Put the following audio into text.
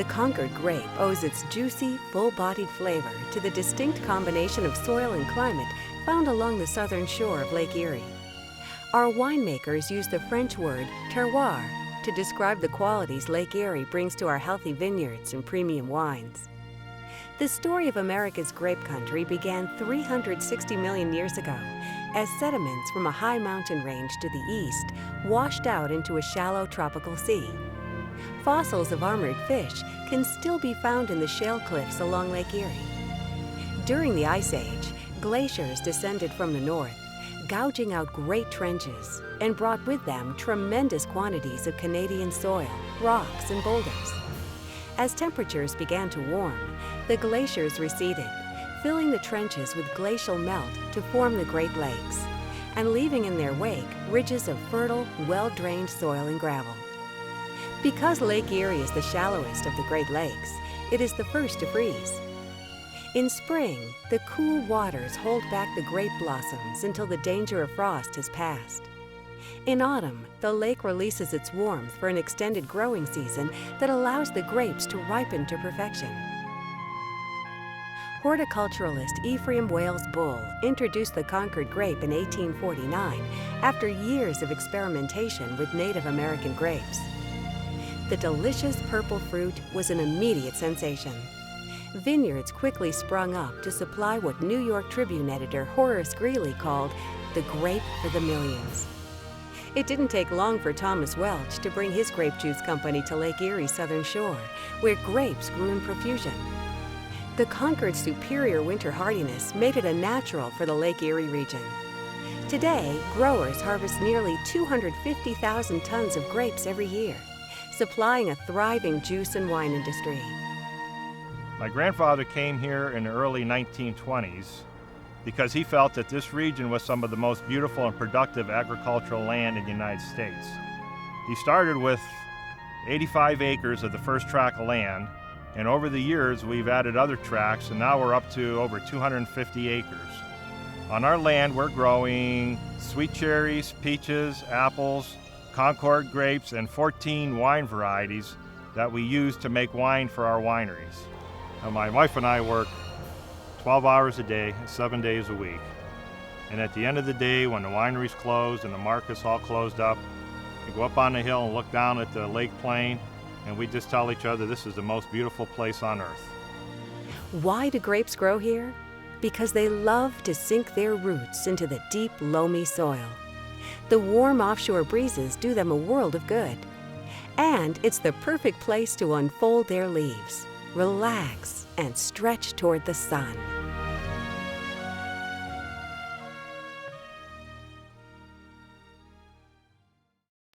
The Concord grape owes its juicy, full-bodied flavor to the distinct combination of soil and climate found along the southern shore of Lake Erie. Our winemakers use the French word terroir to describe the qualities Lake Erie brings to our healthy vineyards and premium wines. The story of America's grape country began 360 million years ago as sediments from a high mountain range to the east washed out into a shallow tropical sea. Fossils of armored fish can still be found in the shale cliffs along Lake Erie. During the Ice Age, glaciers descended from the north, gouging out great trenches, and brought with them tremendous quantities of Canadian soil, rocks, and boulders. As temperatures began to warm, the glaciers receded, filling the trenches with glacial melt to form the Great Lakes, and leaving in their wake ridges of fertile, well-drained soil and gravel. Because Lake Erie is the shallowest of the Great Lakes, it is the first to freeze. In spring, the cool waters hold back the grape blossoms until the danger of frost has passed. In autumn, the lake releases its warmth for an extended growing season that allows the grapes to ripen to perfection. Horticulturalist Ephraim Wales Bull introduced the Concord grape in 1849 after years of experimentation with Native American grapes. The delicious purple fruit was an immediate sensation. Vineyards quickly sprung up to supply what New York Tribune editor Horace Greeley called the grape for the millions. It didn't take long for Thomas Welch to bring his grape juice company to Lake Erie's southern shore, where grapes grew in profusion. The Concord's superior winter hardiness made it a natural for the Lake Erie region. Today, growers harvest nearly 250,000 tons of grapes every year, supplying a thriving juice and wine industry. My grandfather came here in the early 1920s because he felt that this region was some of the most beautiful and productive agricultural land in the United States. He started with 85 acres of the first tract of land, and over the years we've added other tracts, and now we're up to over 250 acres. On our land we're growing sweet cherries, peaches, apples, Concord grapes, and 14 wine varieties that we use to make wine for our wineries. Now, my wife and I work 12 hours a day, 7 days a week. And at the end of the day, when the winery's closed and the market's all closed up, we go up on the hill and look down at the lake plain, and we just tell each other this is the most beautiful place on earth. Why do grapes grow here? Because they love to sink their roots into the deep, loamy soil. The warm offshore breezes do them a world of good. And it's the perfect place to unfold their leaves, relax, and stretch toward the sun.